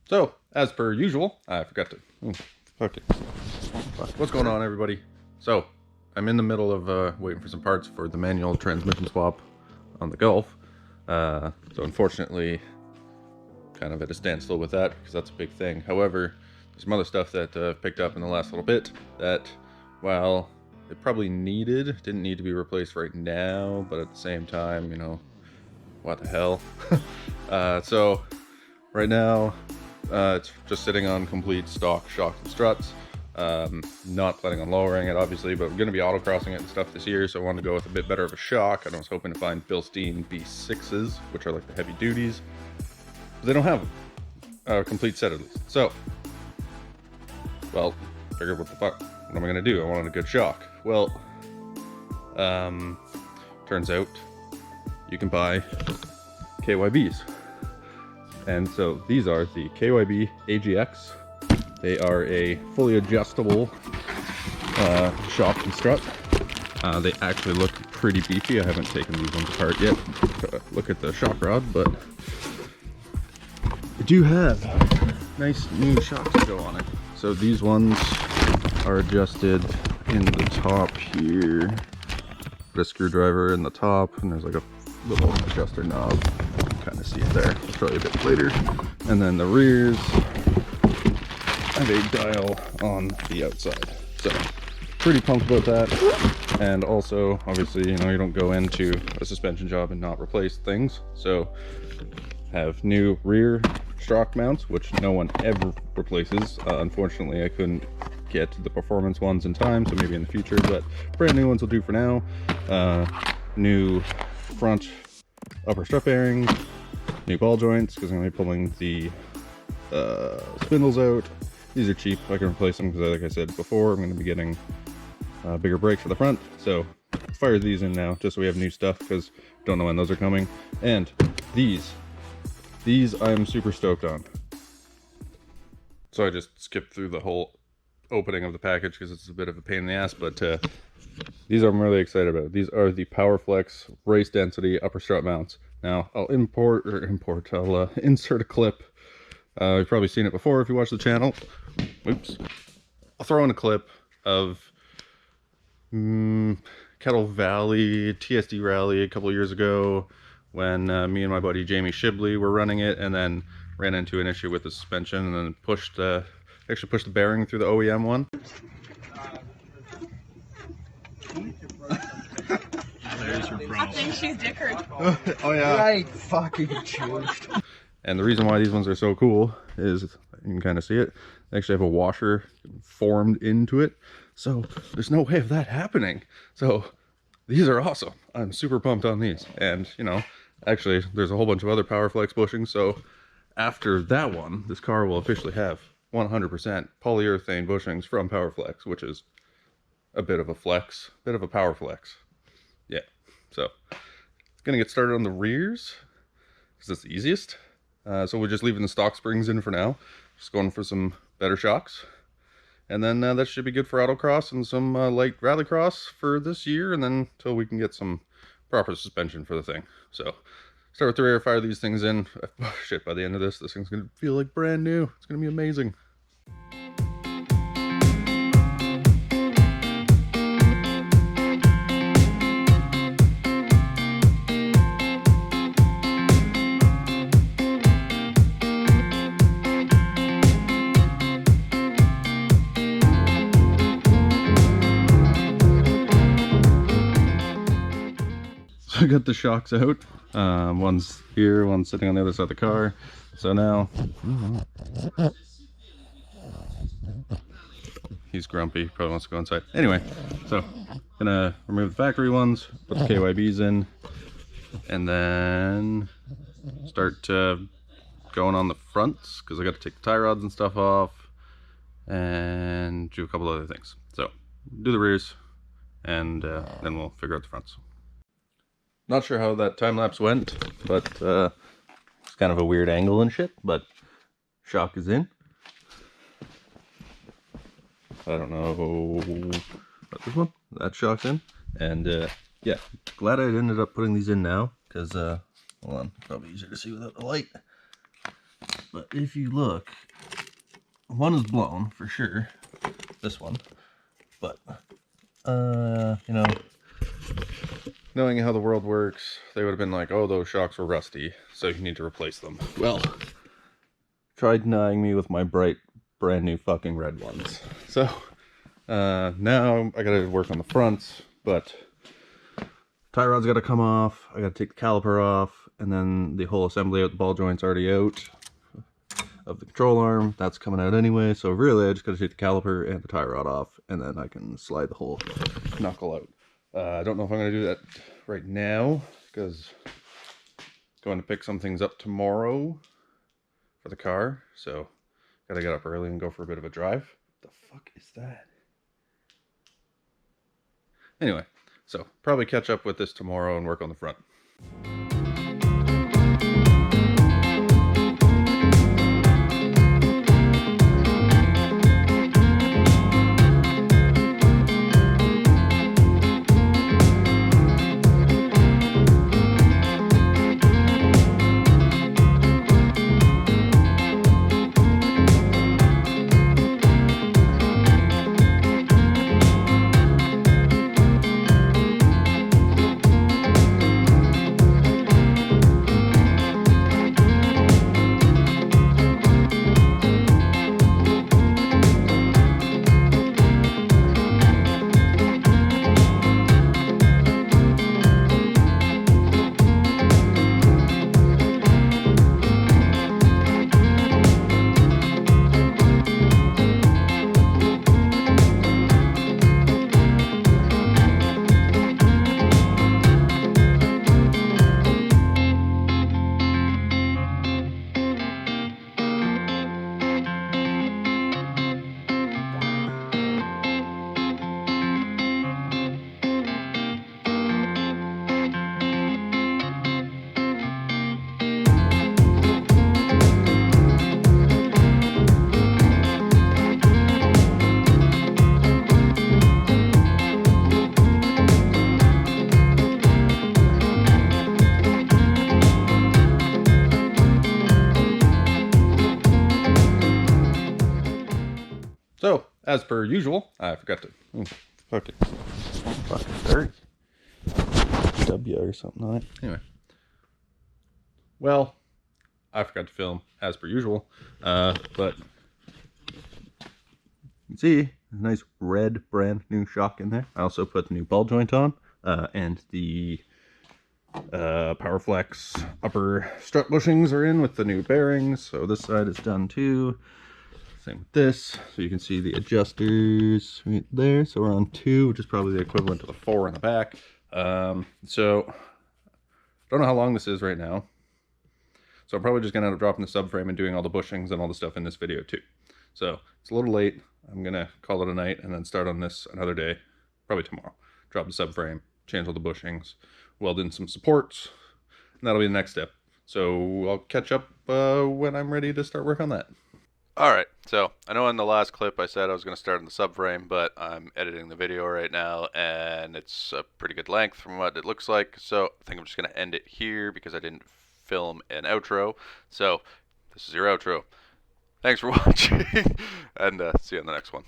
So, as per usual, I forgot to... okay. What's going on, everybody? So, I'm in the middle of waiting for some parts for the manual transmission swap on the Gulf. So unfortunately, kind of at a standstill with that, because that's a big thing. However, there's some other stuff that I've picked up in the last little bit that, while it probably didn't need to be replaced right now, but at the same time, you know, what the hell? So, right now, it's just sitting on complete stock shocks and struts. Not planning on lowering it, obviously, but I'm going to be autocrossing it and stuff this year, so I wanted to go with a bit better of a shock. And I was hoping to find Bilstein B6s, which are like the heavy duties, but they don't have a complete set at least. So, well, figured what the fuck, what am I going to do? I wanted a good shock. Well, turns out you can buy KYBs. And so these are the KYB AGX. They are a fully adjustable shock and strut. They actually look pretty beefy. I haven't taken these ones apart yet to look at the shock rod, but they do have nice new shocks to go on it. So these ones are adjusted in the top here. Put a screwdriver in the top, and there's like a little adjuster knob. You can kind of see it there. I'll show you a bit later. And then the rears have a dial on the outside. So pretty pumped about that. And also, obviously, you know, you don't go into a suspension job and not replace things. So have new rear shock mounts, which no one ever replaces. Unfortunately, I couldn't get the performance ones in time, so maybe in the future, but brand new ones will do for now. New front upper strut bearings, new ball joints, because I'm going to be pulling the spindles out. These are cheap, I can replace them because, like I said before, I'm going to be getting bigger brakes for the front. So fire these in now, just so we have new stuff, because don't know when those are coming. And these I'm super stoked on. So I just skipped through the whole opening of the package because it's a bit of a pain in the ass, but these I'm really excited about. These are the PowerFlex race density upper strut mounts. Now I'll I'll insert a clip. You've probably seen it before if you watch the channel. Oops. I'll throw in a clip of Kettle Valley TSD rally a couple years ago when me and my buddy Jamie Shibley were running it, and then ran into an issue with the suspension, and then actually pushed the bearing through the OEM one. There's your problem. I think she's dickered. Oh yeah. Right fucking changed. And the reason why these ones are so cool is, you can kind of see it, they actually have a washer formed into it. So there's no way of that happening. So these are awesome. I'm super pumped on these. And, you know, actually there's a whole bunch of other PowerFlex bushings. So after that one, this car will officially have 100% polyurethane bushings from PowerFlex, which is a bit of a flex, bit of a power flex. Yeah. So gonna get started on the rears because it's the easiest. So we're just leaving the stock springs in for now. Just going for some better shocks. And then that should be good for autocross and some light rallycross for this year. And then until we can get some proper suspension for the thing. So start with the rear, fire these things in. Oh, shit, by the end of this thing's going to feel like brand new. It's going to be amazing. I got the shocks out. One's here, one's sitting on the other side of the car. So now he's grumpy, probably wants to go inside. Anyway, so gonna remove the factory ones, put the KYBs in, and then start going on the fronts because I got to take the tie rods and stuff off and do a couple other things. So do the rears, and then we'll figure out the fronts. Not sure how that time lapse went, but it's kind of a weird angle and shit, but shock is in. I don't know about this one. That shock's in. And yeah, glad I ended up putting these in now because hold on, probably easier to see without the light. But if you look, one is blown for sure. This one. But, you know, knowing how the world works, they would have been like, oh, those shocks were rusty, so you need to replace them. Well, try denying me with my bright, brand new fucking red ones. So, now I gotta work on the fronts, but tie rod's gotta come off, I gotta take the caliper off, and then the whole assembly out, the ball joint's already out of the control arm. That's coming out anyway, so really I just gotta take the caliper and the tie rod off, and then I can slide the whole knuckle out. I don't know if I'm gonna do that right now, because I'm going to pick some things up tomorrow for the car, so gotta get up early and go for a bit of a drive. What the fuck is that? Anyway, so probably catch up with this tomorrow and work on the front. So, as per usual, I forgot to... fucking dirty. W or something on it. Anyway. Well, I forgot to film as per usual. But you can see a nice red brand new shock in there. I also put the new ball joint on, and the Powerflex upper strut bushings are in with the new bearings. So this side is done too. Same with this. So you can see the adjusters right there. So we're on 2, which is probably the equivalent to the 4 in the back. So I don't know how long this is right now. So I'm probably just gonna end up dropping the subframe and doing all the bushings and all the stuff in this video too. So it's a little late. I'm gonna call it a night and then start on this another day, probably tomorrow. Drop the subframe, change all the bushings, weld in some supports, and that'll be the next step. So I'll catch up when I'm ready to start work on that. Alright, so I know in the last clip I said I was going to start on the subframe, but I'm editing the video right now and it's a pretty good length from what it looks like, so I think I'm just going to end it here because I didn't film an outro. So this is your outro. Thanks for watching, and see you on the next one.